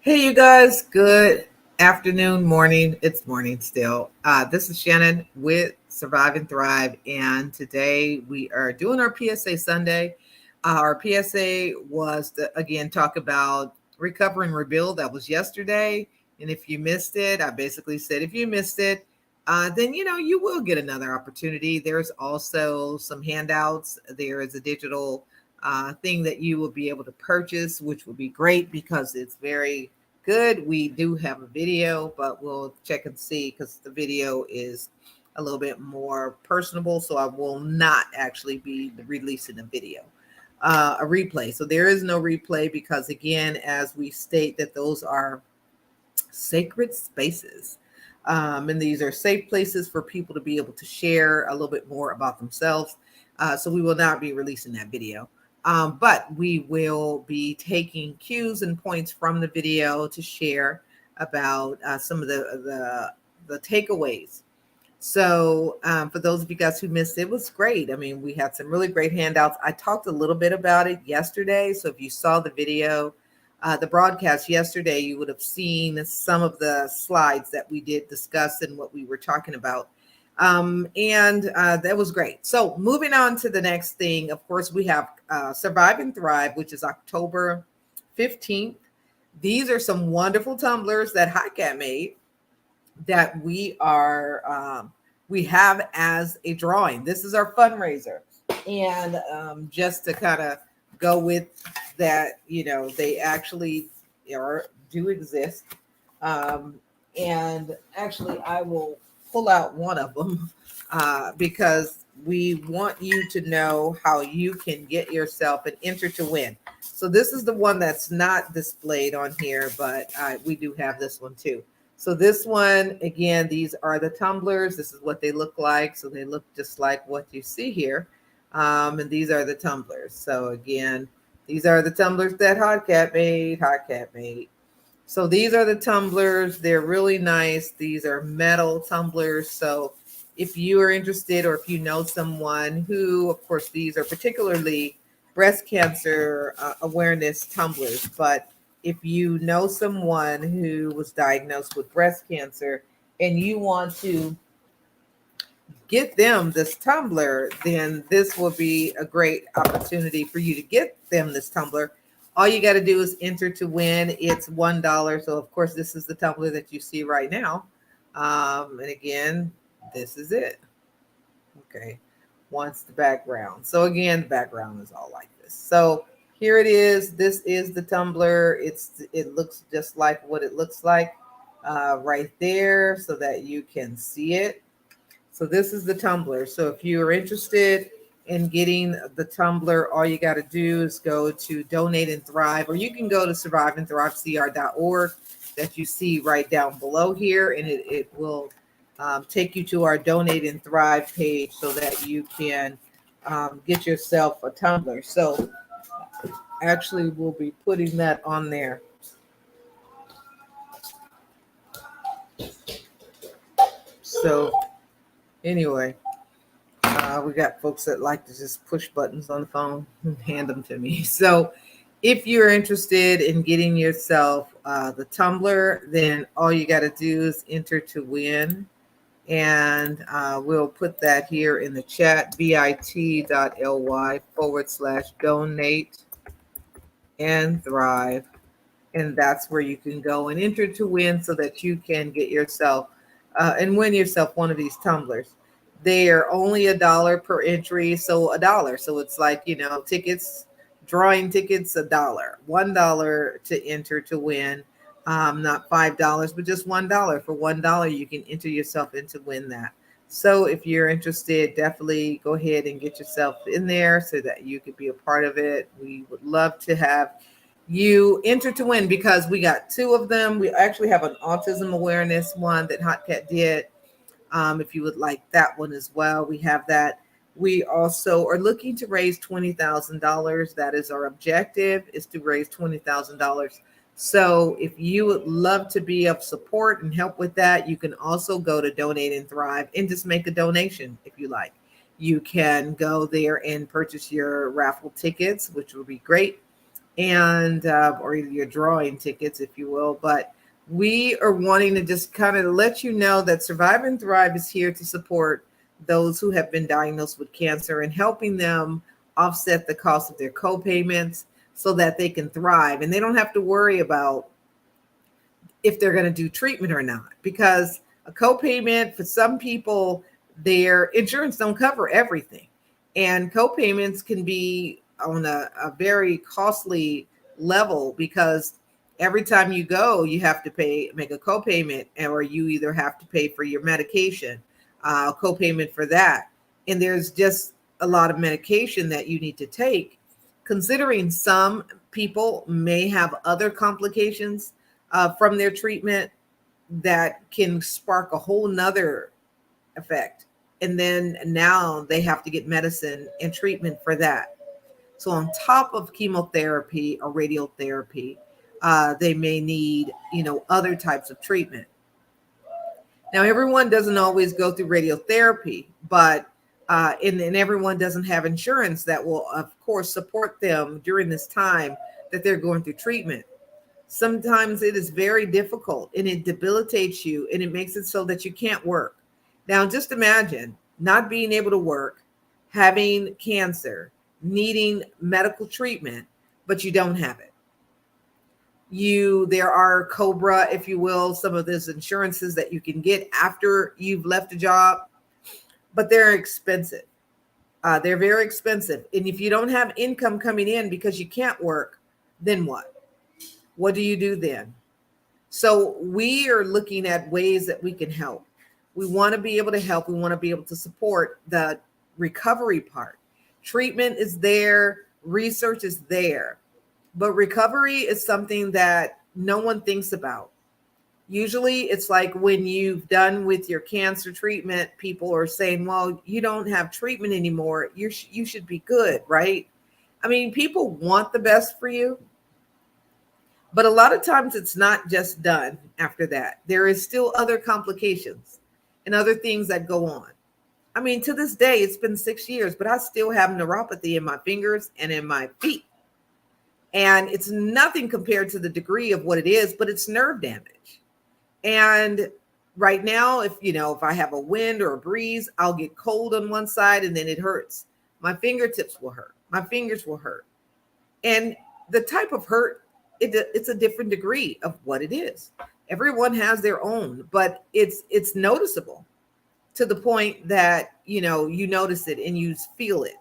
Hey, you guys. Good afternoon, morning. It's morning still. This is Shannon with Survive and Thrive. And today we are doing our PSA Sunday. Our PSA was to, again, talk about recover and rebuild. That was yesterday. And if you missed it, I basically said, if you missed it, then, you will get another opportunity. There's also some handouts. There is a digital thing that you will be able to purchase, which will be great because it's very good. We do have a video, but we'll check and see because the video is a little bit more personable. So I will not actually be releasing a video, a replay. So there is no replay because, again, as we state, that those are sacred spaces. And these are safe places for people to be able to share a little bit more about themselves. So we will not be releasing that video. But we will be taking cues and points from the video to share about some of the takeaways. So for those of you guys who missed it, it was great. I mean, we had some really great handouts. I talked a little bit about it yesterday. So if you saw the video, the broadcast yesterday, you would have seen some of the slides that we did discuss and what we were talking about. And that was great. So moving on to the next thing, of course, we have Survive and Thrive, which is October 15th. These are some wonderful tumblers that HiCat made that we have as a drawing. This is our fundraiser. And just to kind of go with that, they actually do exist. And actually, I will pull out one of them because we want you to know how you can get yourself and enter to win. So this is the one that's not displayed on here, but we do have this one too. So this one, again, these are the tumblers. This is what they look like. So they look just like what you see here. And these are the tumblers. So again, these are the tumblers that HiCat made. So these are the tumblers. They're really nice. These are metal tumblers. So if you are interested or if you know someone who, of course, these are particularly breast cancer awareness tumblers. But if you know someone who was diagnosed with breast cancer and you want to get them this tumbler, then this will be a great opportunity for you to get them this tumbler. All you got to do is enter to win. It's $1. So, of course, this is the tumbler that you see right now. And again, this is it. Okay. Once the background. So, again, the background is all like this. So, here it is. This is the tumbler. It looks just like what it looks like right there so that you can see it. So, this is the tumbler. So, if you are interested in getting the tumbler, all you got to do is go to Donate and Thrive, or you can go to surviveandthrivecr.org that you see right down below here, and it will take you to our Donate and Thrive page so that you can get yourself a tumbler. So actually, we'll be putting that on there. So anyway, we got folks that like to just push buttons on the phone and hand them to me. So if you're interested in getting yourself the tumbler, then all you got to do is enter to win. And we'll put that here in the chat, bit.ly/donate and thrive. And that's where you can go and enter to win so that you can get yourself and win yourself one of these tumblers. They are only $1 per entry, so $1. So it's like, tickets, drawing tickets, $1, $1 to enter to win. Not $5, but just $1. For $1, you can enter yourself in to win that. So if you're interested, definitely go ahead and get yourself in there so that you could be a part of it. We would love to have you enter to win because we got two of them. We actually have an autism awareness one that Hot Cat did. If you would like that one as well, we have that. We also are looking to raise $20,000. That is our objective, is to raise $20,000. So if you would love to be of support and help with that, you can also go to Donate and Thrive and just make a donation if you like. You can go there and purchase your raffle tickets, which would be great, and or your drawing tickets, if you will. But we are wanting to just kind of let you know that Survive and Thrive is here to support those who have been diagnosed with cancer and helping them offset the cost of their co-payments so that they can thrive and they don't have to worry about if they're going to do treatment or not, because a co-payment for some people, their insurance don't cover everything, and co-payments can be on a very costly level because every time you go, you have to make a co-payment, or you either have to pay for your medication, co-payment for that. And there's just a lot of medication that you need to take, considering some people may have other complications from their treatment that can spark a whole nother effect. And then now they have to get medicine and treatment for that. So on top of chemotherapy or radiotherapy, they may need, other types of treatment. Now, everyone doesn't always go through radiotherapy, but and everyone doesn't have insurance that will, of course, support them during this time that they're going through treatment. Sometimes it is very difficult and it debilitates you and it makes it so that you can't work. Now, just imagine not being able to work, having cancer, needing medical treatment, but you don't have it. There are COBRA, if you will, some of those insurances that you can get after you've left a job, but they're expensive. They're very expensive. And if you don't have income coming in because you can't work, then what? What do you do then? So we are looking at ways that we can help. We want to be able to help. We want to be able to support the recovery part. Treatment is there. Research is there. But recovery is something that no one thinks about. Usually it's like when you've done with your cancer treatment, people are saying, well, you don't have treatment anymore. You should be good, right? I mean, people want the best for you. But a lot of times it's not just done after that. There is still other complications and other things that go on. I mean, to this day, it's been 6 years, but I still have neuropathy in my fingers and in my feet. And it's nothing compared to the degree of what it is, but it's nerve damage. And right now, if I have a wind or a breeze, I'll get cold on one side and then it hurts. My fingertips will hurt. My fingers will hurt. And the type of hurt, it's a different degree of what it is. Everyone has their own, but it's noticeable to the point that, you notice it and you feel it.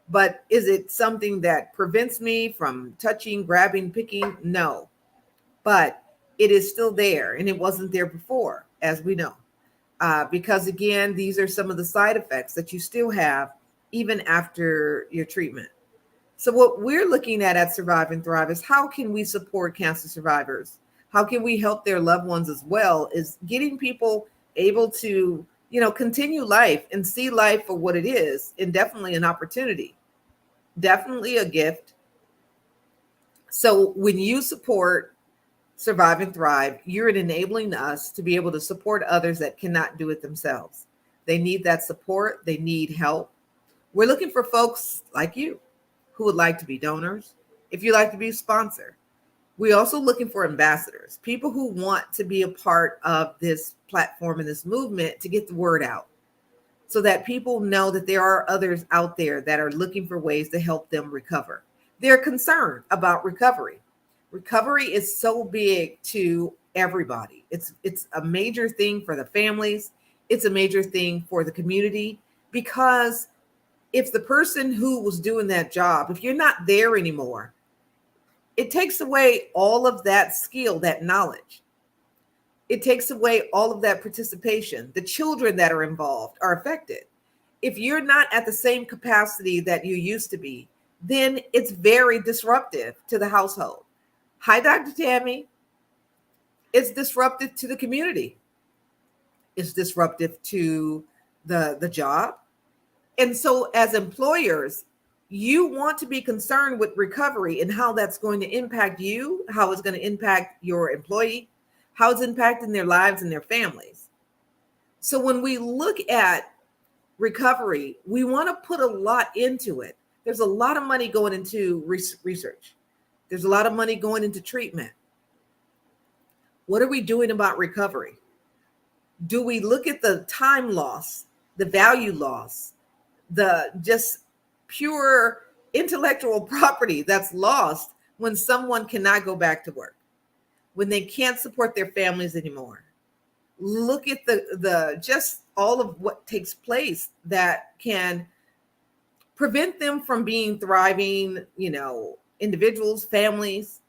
But is it something that prevents me from touching, grabbing, picking? No. But it is still there, and it wasn't there before, as we know. Because, again, these are some of the side effects that you still have even after your treatment. So what we're looking at Survive and Thrive is how can we support cancer survivors? How can we help their loved ones as well? Is getting people able to, continue life and see life for what it is, and definitely an opportunity, definitely a gift. So when you support Survive and Thrive, you're enabling us to be able to support others that cannot do it themselves. They need that support. They need help. We're looking for folks like you who would like to be donors. If you'd like to be a sponsor, we're also looking for ambassadors, people who want to be a part of this platform and this movement to get the word out so that people know that there are others out there that are looking for ways to help them recover. They're concerned about recovery. Recovery is so big to everybody. It's a major thing for the families. It's a major thing for the community, because if the person who was doing that job, if you're not there anymore, it takes away all of that skill, that knowledge. It takes away all of that participation. The children that are involved are affected. If you're not at the same capacity that you used to be, then it's very disruptive to the household. Hi, Dr. Tammy. It's disruptive to the community. It's disruptive to the job. And so as employers, you want to be concerned with recovery and how that's going to impact you, how it's going to impact your employee, how it's impacting their lives and their families. So when we look at recovery, we want to put a lot into it. There's a lot of money going into research. There's a lot of money going into treatment. What are we doing about recovery? Do we look at the time loss, the value loss, the just pure intellectual property that's lost when someone cannot go back to work, when they can't support their families anymore? Look at the just all of what takes place that can prevent them from being thriving, individuals, families.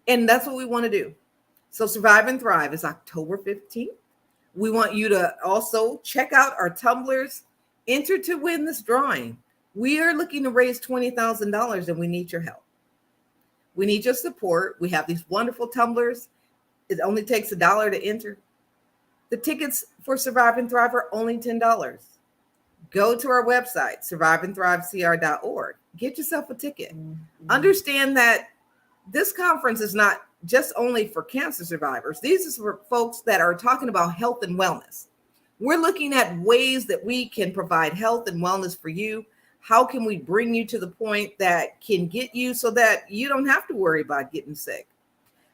And that's what we want to do. So Survive and Thrive is October 15th. We want you to also check out our tumblers. Enter to win this drawing. We are looking to raise $20,000 and we need your help. We need your support. We have these wonderful tumblers. It only takes $1 to enter. The tickets for Survive and Thrive are only $10. Go to our website, surviveandthrivecr.org. Get yourself a ticket. Mm-hmm. Understand that this conference is not just only for cancer survivors. These are for folks that are talking about health and wellness. We're looking at ways that we can provide health and wellness for you. How can we bring you to the point that can get you so that you don't have to worry about getting sick?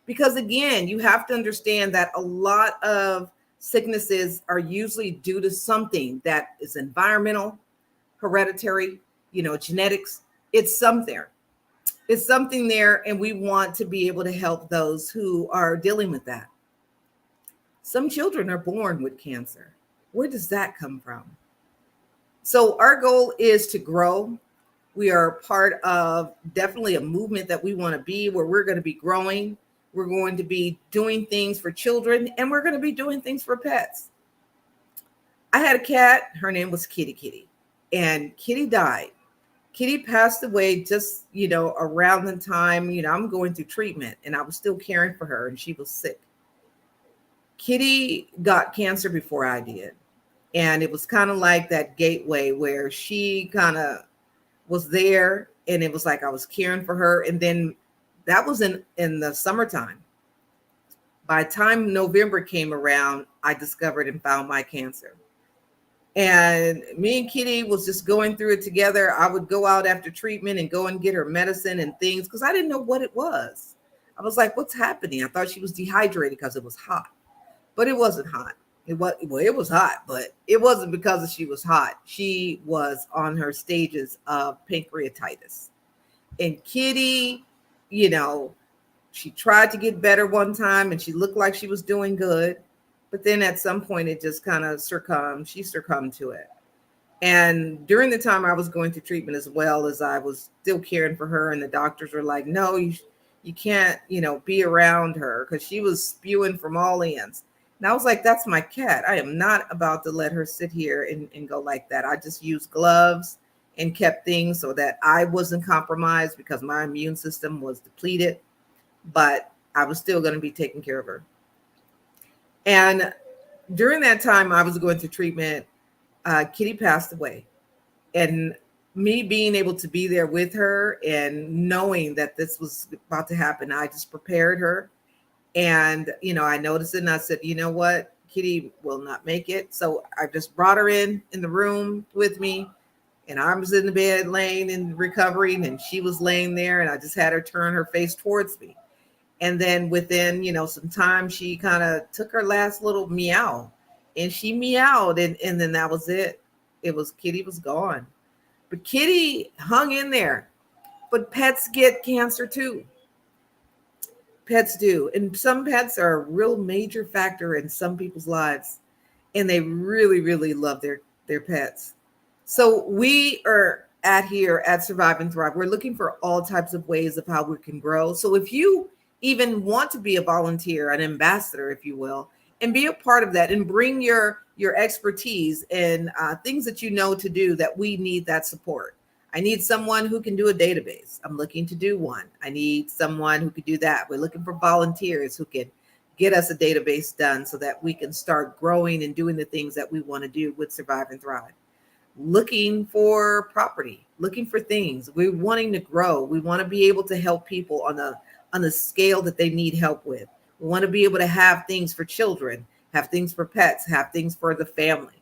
Because again, you have to understand that a lot of sicknesses are usually due to something that is environmental, hereditary, genetics. It's something. It's something there, and we want to be able to help those who are dealing with that. Some children are born with cancer. Where does that come from? So our goal is to grow. We are part of definitely a movement that we want to be, where we're going to be growing. We're going to be doing things for children, and we're going to be doing things for pets. I had a cat. Her name was Kitty, and Kitty died. Kitty passed away just, around the time, I'm going through treatment, and I was still caring for her, and she was sick. Kitty got cancer before I did. And it was kind of like that gateway where she kind of was there, and it was like I was caring for her. And then that was in the summertime. By the time November came around, I discovered and found my cancer. And me and Kitty was just going through it together. I would go out after treatment and go and get her medicine and things because I didn't know what it was. I was like, what's happening? I thought she was dehydrated because it was hot, but it wasn't hot. It was hot, but it wasn't because she was hot. She was on her stages of pancreatitis. And Kitty, she tried to get better one time and she looked like she was doing good. But then at some point it just kind of she succumbed to it. And during the time I was going through treatment, as well as I was still caring for her, and the doctors were like, no, you can't, be around her, because she was spewing from all ends. And I was like, that's my cat. I am not about to let her sit here and go like that. I just used gloves and kept things so that I wasn't compromised, because my immune system was depleted, but I was still going to be taking care of her. And during that time I was going through treatment, Kitty passed away. And me being able to be there with her and knowing that this was about to happen, I just prepared her. And, I noticed it and I said, you know what, Kitty will not make it. So I just brought her in the room with me, and I was in the bed laying and recovering, and she was laying there, and I just had her turn her face towards me. And then within, some time, she kind of took her last little meow, and she meowed, and then that was it. Kitty was gone. But Kitty hung in there. But pets get cancer too. Pets do. And some pets are a real major factor in some people's lives. And they really, really love their pets. So we are here at Survive and Thrive. We're looking for all types of ways of how we can grow. So if you even want to be a volunteer, an ambassador, if you will, and be a part of that and bring your expertise and things that you know to do, that we need that support. I need someone who can do a database. I'm looking to do one. I need someone who could do that. We're looking for volunteers who can get us a database done so that we can start growing and doing the things that we want to do with Survive and Thrive. Looking for property, looking for things. We're wanting to grow. We want to be able to help people on the scale that they need help with. We want to be able to have things for children, have things for pets, have things for the family.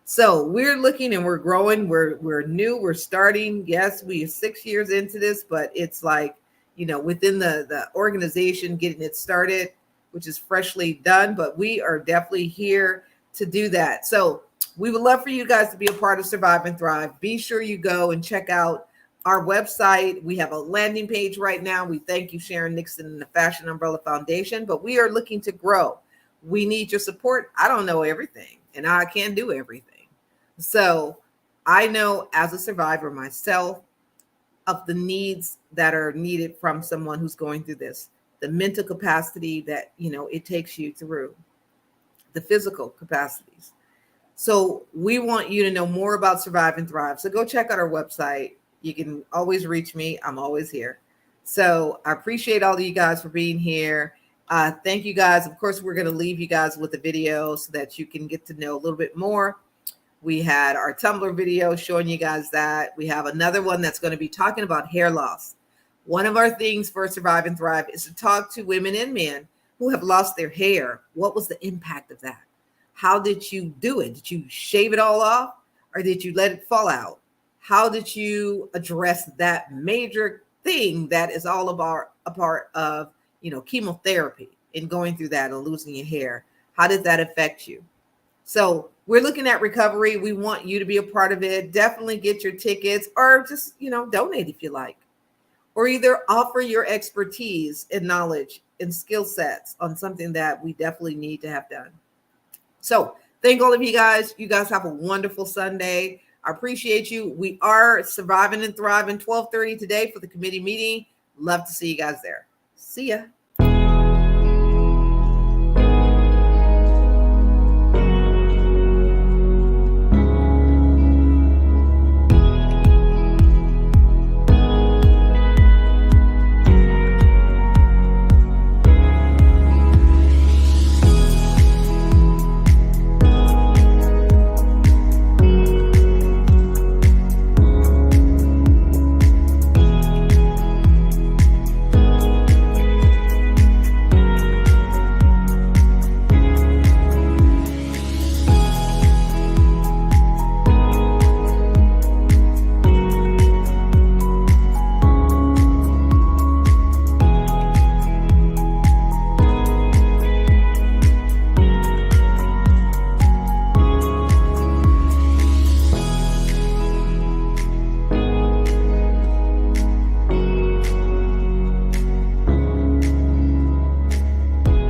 So we're looking and we're growing. We're new. We're starting. Yes, we are 6 years into this, but it's like, within the organization getting it started, which is freshly done, but we are definitely here to do that. So we would love for you guys to be a part of Survive and Thrive. Be sure you go and check out our website. We have a landing page right now. We thank you, Sharon Nixon and the Fashion Umbrella Foundation, but we are looking to grow. We need your support. I don't know everything, and I can't do everything. So I know as a survivor myself of the needs that are needed from someone who's going through this, the mental capacity that, it takes you through, the physical capacities. So we want you to know more about Survive and Thrive. So go check out our website. You can always reach me. I'm always here. So I appreciate all of you guys for being here. Thank you guys. Of course, we're going to leave you guys with a video so that you can get to know a little bit more. We had our Tumblr video showing you guys that. We have another one that's going to be talking about hair loss. One of our things for Survive and Thrive is to talk to women and men who have lost their hair. What was the impact of that? How did you do it? Did you shave it all off, or did you let it fall out? How did you address that major thing that is all about a part of, chemotherapy and going through that and losing your hair? How did that affect you? So we're looking at recovery. We want you to be a part of it. Definitely get your tickets, or just, donate if you like, or either offer your expertise and knowledge and skill sets on something that we definitely need to have done. So thank all of you guys. You guys have a wonderful Sunday. I appreciate you. We are Surviving and Thriving 12:30 today for the committee meeting. Love to see you guys there. See ya.